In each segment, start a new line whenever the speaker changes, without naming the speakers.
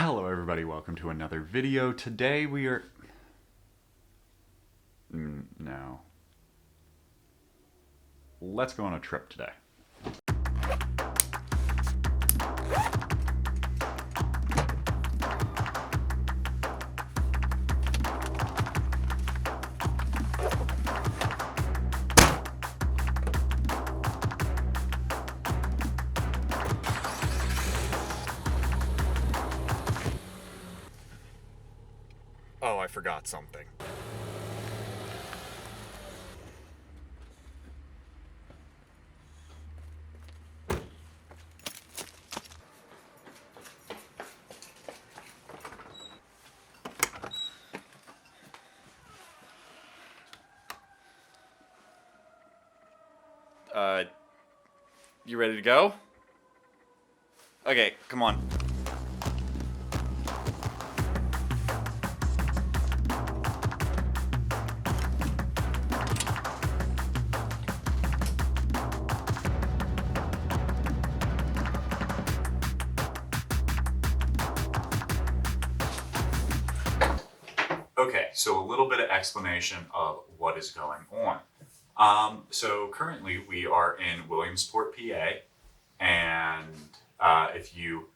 Hello everybody, welcome to another video. Today we are... No. Let's go on a trip today. Oh, I forgot something. You ready to go? Okay, come on. Okay, so a little bit of explanation of what is going on. So currently we are in Williamsport, PA, and if you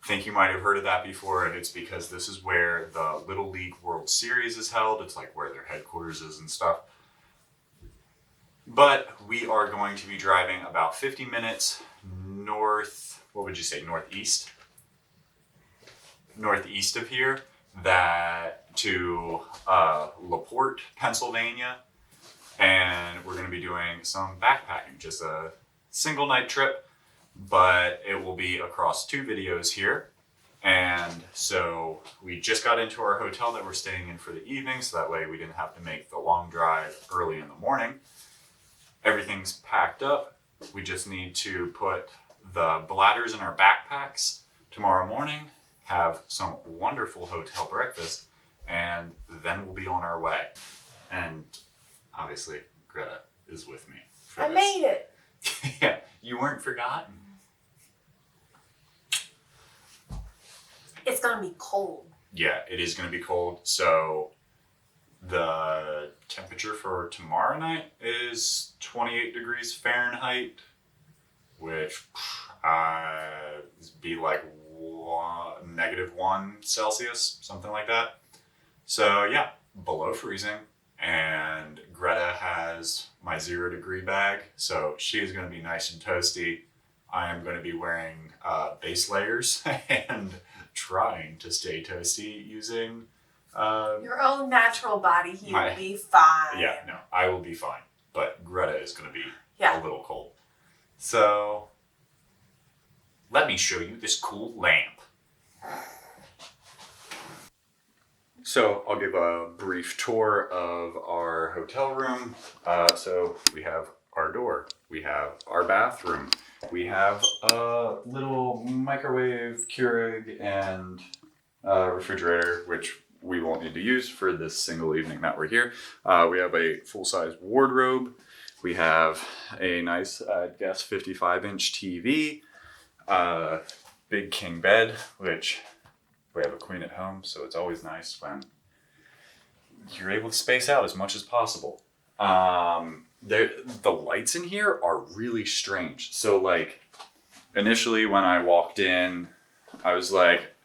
think you might have heard of that before, and it's because this is where the Little League World Series is held. It's like where their headquarters is and stuff. But we are going to be driving about 50 minutes north, what would you say, northeast? Northeast of here, that to LaPorte, Pennsylvania. And we're going to be doing some backpacking, just a single night trip, but it will be across two videos here. And so we just got into our hotel that we're staying in for the evening, so that way we didn't have to make the long drive early in the morning. Everything's packed up. We just need to put the bladders in our backpacks tomorrow morning, have some wonderful hotel breakfast, and then we'll be on our way. And obviously, Greta is with me.
I made it.
Yeah, you weren't forgotten.
It's gonna be cold.
Yeah, it is going to be cold. So the temperature for tomorrow night is 28 degrees Fahrenheit, which be like -1 Celsius, something like that. So yeah, below freezing. And Greta has my 0 degree bag, so she's going to be nice and toasty. I am going to be wearing base layers and trying to stay toasty using
your own natural body heat will be fine.
Yeah, no, I will be fine, but Greta is going to be
a
little cold. So let me show you this cool lamp. So I'll give a brief tour of our hotel room. So we have our door, we have our bathroom, we have a little microwave, Keurig, and refrigerator, which we won't need to use for this single evening that we're here. We have a full-size wardrobe. We have a nice, I'd guess, 55-inch TV, big king bed, which we have a queen at home, so it's always nice when you're able to space out as much as possible. The lights in here are really strange. So like, initially when I walked in, I was like,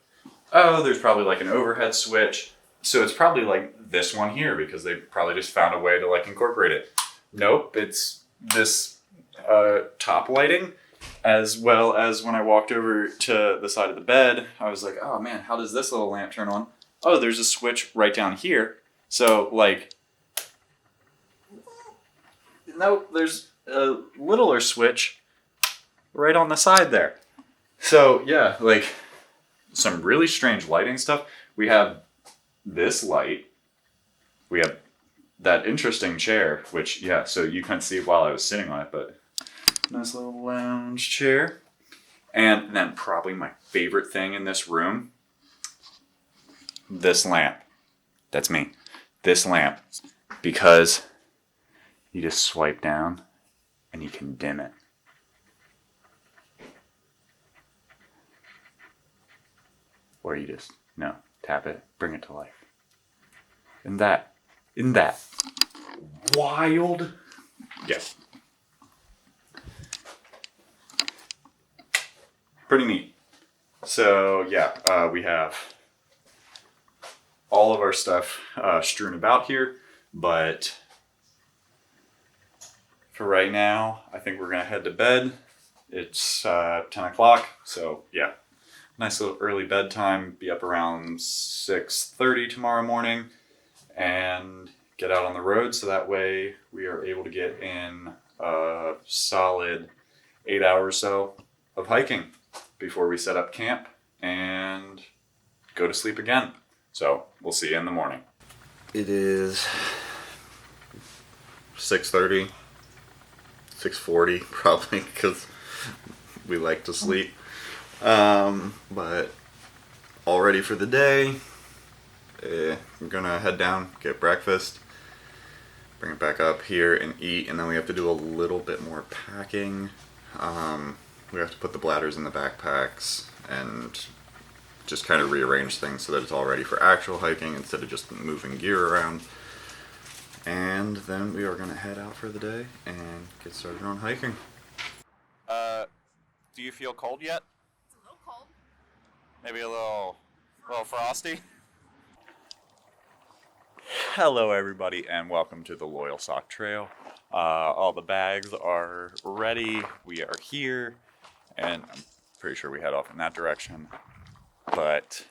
oh, there's probably like an overhead switch. So it's probably like this one here because they probably just found a way to like incorporate it. Nope, it's this top lighting. As well as when I walked over to the side of the bed, I was like, oh man, how does this little lamp turn on? Oh, there's a switch right down here. So like, nope, there's a littler switch right on the side there. So yeah, like some really strange lighting stuff. We have this light. We have that interesting chair, which yeah, so you couldn't see while I was sitting on it, but nice little lounge chair. And then probably my favorite thing in this room, this lamp. That's me. This lamp. Because you just swipe down and you can dim it. or you just, tap it, bring it to life. Isn't that wild? Yes. Pretty neat. So yeah, we have all of our stuff strewn about here, but for right now, I think we're gonna head to bed. It's 10 o'clock, so yeah, nice little early bedtime. Be up around 6:30 tomorrow morning and get out on the road, so that way we are able to get in a solid 8 hours or so of hiking before we set up camp and go to sleep again. So we'll see you in the morning. It is 6:30, 6:40 probably, because we like to sleep. But all ready for the day. I'm gonna head down, get breakfast, bring it back up here and eat, and then we have to do a little bit more packing. We have to put the bladders in the backpacks and just kind of rearrange things so that it's all ready for actual hiking instead of just moving gear around. And then we are going to head out for the day and get started on hiking. Do you feel cold yet?
It's a little cold.
Maybe a little frosty? Hello everybody and welcome to the Loyal Sock Trail. All the bags are ready. We are here and I'm pretty sure we head off in that direction. But,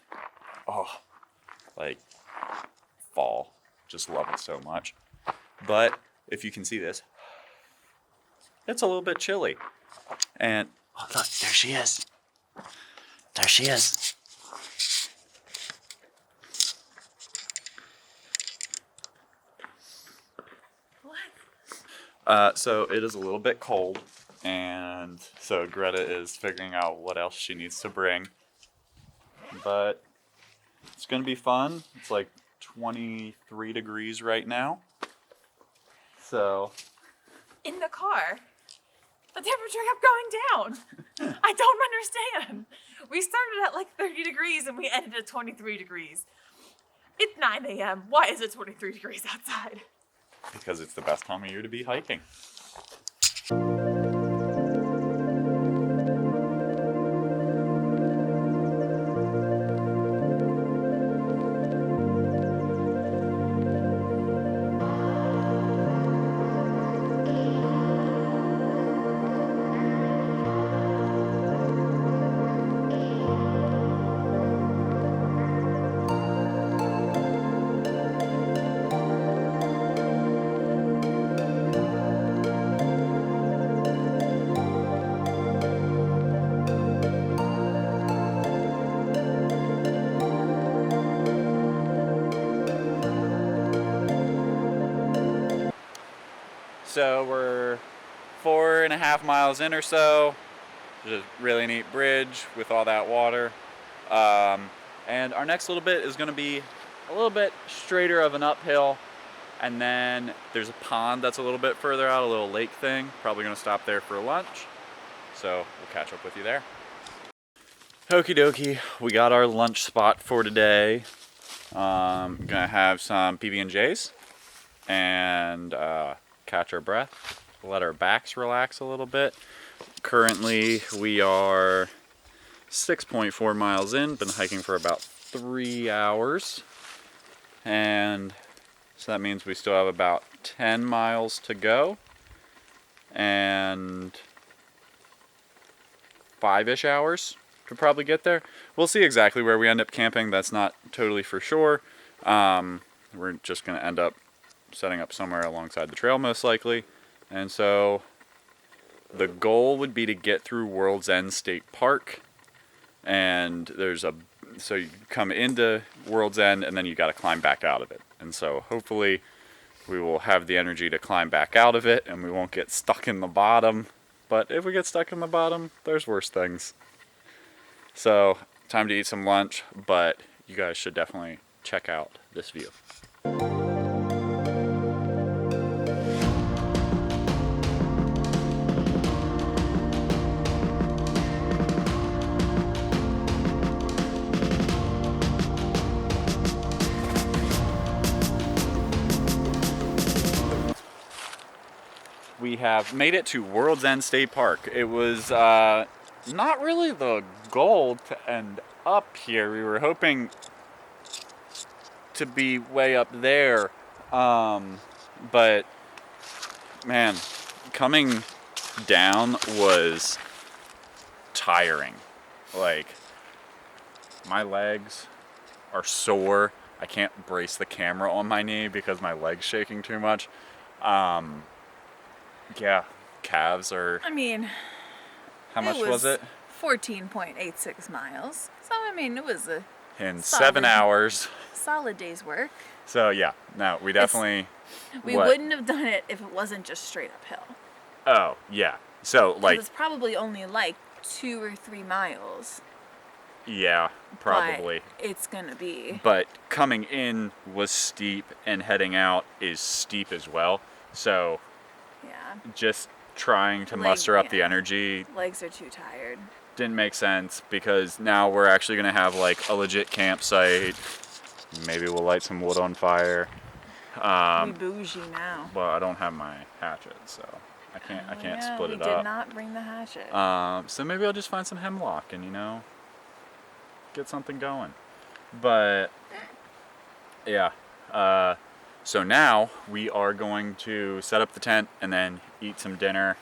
fall. Just love it so much. But if you can see this, it's a little bit chilly. And, look, there she is. There she is. So it is a little bit cold, and so Greta is figuring out what else she needs to bring. But it's going to be fun. It's like 23 degrees right now. So
In the car, the temperature kept going down. I don't understand. We started at like 30 degrees and we ended at 23 degrees. It's 9 a.m. Why is it 23 degrees outside?
because it's the best time of year to be hiking. So we're 4.5 miles in or so. There's a really neat bridge with all that water. And our next little bit is going to be a little bit straighter of an uphill. And then there's a pond that's a little bit further out, a little lake thing. Probably going to stop there for lunch. So we'll catch up with you there. Okie dokie, we got our lunch spot for today. Gonna have some PB&Js and catch our breath, let our backs relax a little bit. Currently we are 6.4 miles in, been hiking for about 3 hours, and so that means we still have about 10 miles to go and 5-ish hours to probably get there. We'll see exactly where we end up camping. That's not totally for sure. We're just going to end up setting up somewhere alongside the trail most likely. And so the goal would be to get through World's End State Park. And so you come into World's End and then you got to climb back out of it. And so hopefully we will have the energy to climb back out of it and we won't get stuck in the bottom. But if we get stuck in the bottom, there's worse things. So time to eat some lunch, but you guys should definitely check out this view. we have made it to World's End State Park. It was not really the goal to end up here. We were hoping to be way up there, but man, coming down was tiring. Like, my legs are sore. I can't brace the camera on my knee because my leg's shaking too much. Yeah, calves are...
I mean...
How much was it?
14.86 miles. So, I mean, it was a...
In
solid,
7 hours.
Solid day's work.
So, yeah. No, we definitely...
We wouldn't have done it if it wasn't just straight uphill.
Oh, yeah. So, like...
It's probably only like 2 or 3 miles.
Yeah, probably.
But it's gonna be.
But coming in was steep, and heading out is steep as well. So,
yeah,
just trying to muster up the energy.
Legs are too tired.
Didn't make sense, because now we're actually gonna have like a legit campsite. Maybe we'll light some wood on fire.
We bougie now.
Well, I don't have my hatchet, so I can't split it up.
We did not bring the hatchet.
So maybe I'll just find some hemlock and get something going. But yeah, so now we are going to set up the tent and then eat some dinner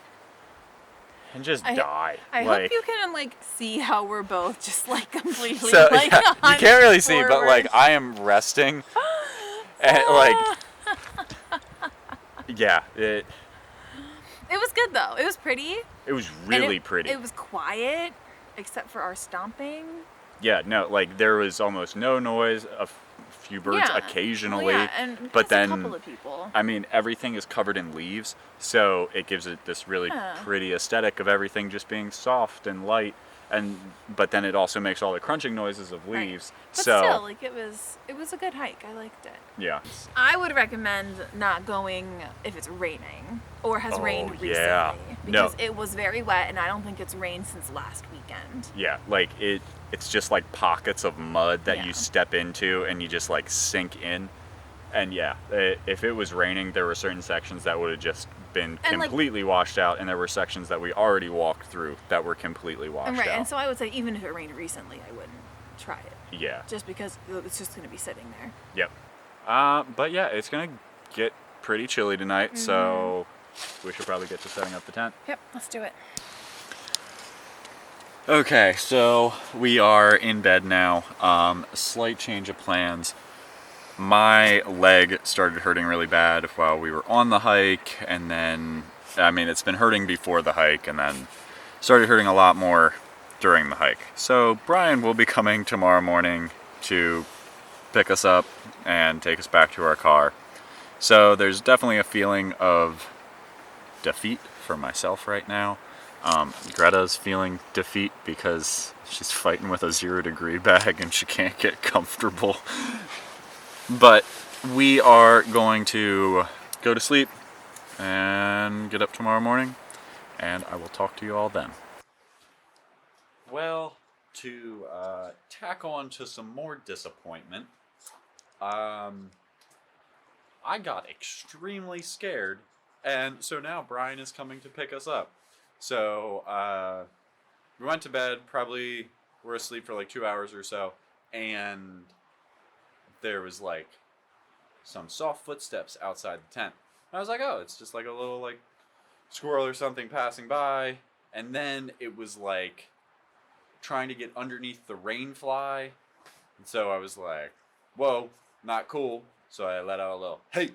and just die.
I hope you can see how we're both just completely
so, yeah, you can't really see, but I am resting and yeah, it
was good though. It was pretty.
It was really pretty.
It was quiet except for our stomping.
Yeah, no, there was almost no noise, a few birds occasionally,
well, and
but then,
a couple of people.
I mean, everything is covered in leaves, so it gives it this really pretty aesthetic of everything just being soft and light, but then it also makes all the crunching noises of leaves.
Right. But
so
still, it was a good hike. I liked it.
Yeah.
I would recommend not going if it's raining or has rained recently.
Yeah.
Because it was very wet, and I don't think it's rained since last weekend.
Yeah, it's just pockets of mud that you step into and you just sink in. And yeah, if it was raining, there were certain sections that would have just been completely washed out, and there were sections that we already walked through that were completely washed out.
And so I would say even if it rained recently, I wouldn't try it.
Yeah.
Just because it's just going to be sitting there.
Yep. But yeah, it's going to get pretty chilly tonight, so we should probably get to setting up the tent.
Yep, let's do it.
Okay, so we are in bed now. A slight change of plans. My leg started hurting really bad while we were on the hike, and then, it's been hurting before the hike, and then started hurting a lot more during the hike. So Brian will be coming tomorrow morning to pick us up and take us back to our car. So there's definitely a feeling of defeat for myself right now. Greta's feeling defeat because she's fighting with a 0-degree bag and she can't get comfortable. But we are going to go to sleep and get up tomorrow morning, and I will talk to you all then. Well, to tack on to some more disappointment, I got extremely scared, and so now Brian is coming to pick us up. So we went to bed, probably were asleep for 2 hours or so, and there was some soft footsteps outside the tent. And I was like, oh, it's just a little squirrel or something passing by. And then it was trying to get underneath the rain fly. And so I was like, whoa, not cool. So I let out a little, hey,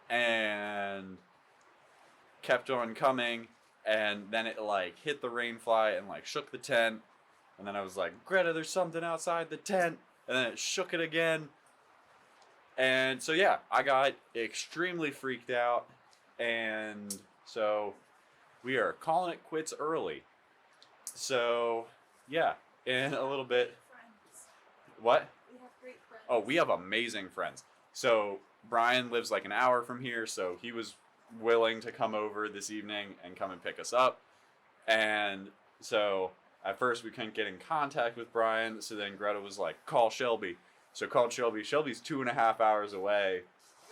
and kept on coming. And then it hit the rain fly and shook the tent. And then I was like, Greta, there's something outside the tent. And then it shook it again. And so yeah, I got extremely freaked out. And so we are calling it quits early. So yeah, in a little bit.
Friends.
What?
We have great friends.
Oh, we have amazing friends. So Brian lives an hour from here, so he was willing to come over this evening and come and pick us up. And so at first we couldn't get in contact with Brian, so then Greta was like, call Shelby. So called Shelby. Shelby's 2.5 hours away,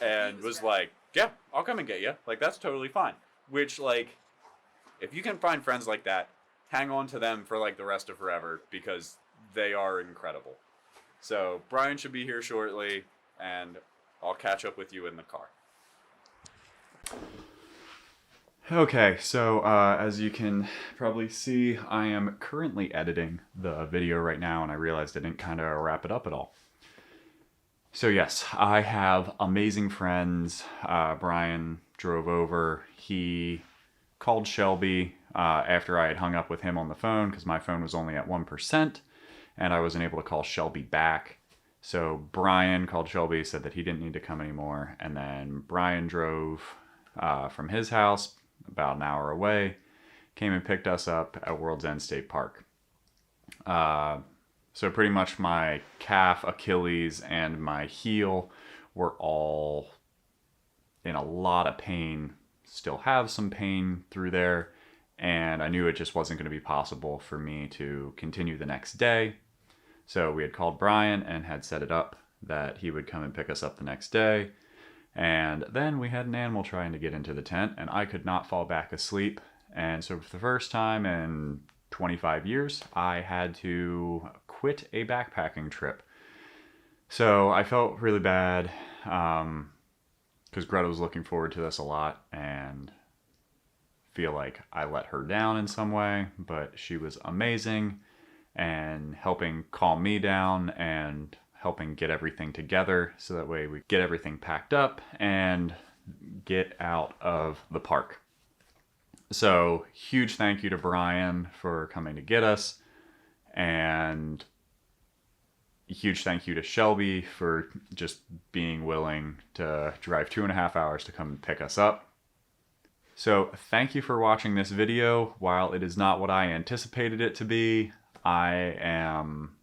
and was like, yeah, I'll come and get you. That's totally fine.
Which, like, if you can find friends like that, hang on to them for, like, the rest of forever, because they are incredible. So, Brian should be here shortly, and I'll catch up with you in the car. Okay, so as you can probably see, I am currently editing the video right now, and I realized I didn't kind of wrap it up at all. So yes, I have amazing friends. Brian drove over. He called Shelby after I had hung up with him on the phone, because my phone was only at 1%, and I wasn't able to call Shelby back. So Brian called Shelby, said that he didn't need to come anymore, and then Brian drove from his house about an hour away, came and picked us up at World's End State Park. So pretty much my calf, Achilles, and my heel were all in a lot of pain, still have some pain through there, and I knew it just wasn't going to be possible for me to continue the next day. So we had called Brian and had set it up that he would come and pick us up the next day. And then we had an animal trying to get into the tent, and I could not fall back asleep. And so for the first time in 25 years, I had to quit a backpacking trip. So I felt really bad because Greta was looking forward to this a lot, and feel like I let her down in some way, but she was amazing and helping calm me down and helping get everything together so that way we get everything packed up and get out of the park. So huge thank you to Brian for coming to get us, and huge thank you to Shelby for just being willing to drive 2.5 hours to come and pick us up. So thank you for watching this video. While it is not what I anticipated it to be, I am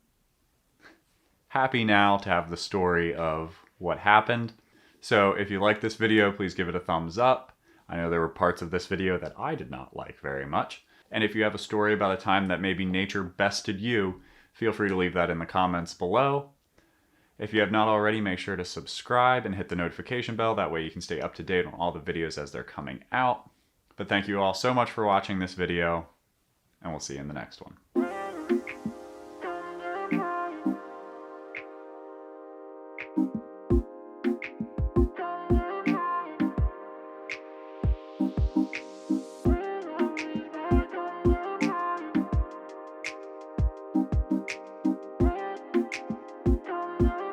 happy now to have the story of what happened. So if you like this video, please give it a thumbs up. I know there were parts of this video that I did not like very much. And if you have a story about a time that maybe nature bested you, feel free to leave that in the comments below. If you have not already, make sure to subscribe and hit the notification bell. That way you can stay up to date on all the videos as they're coming out. But thank you all so much for watching this video, and we'll see you in the next one.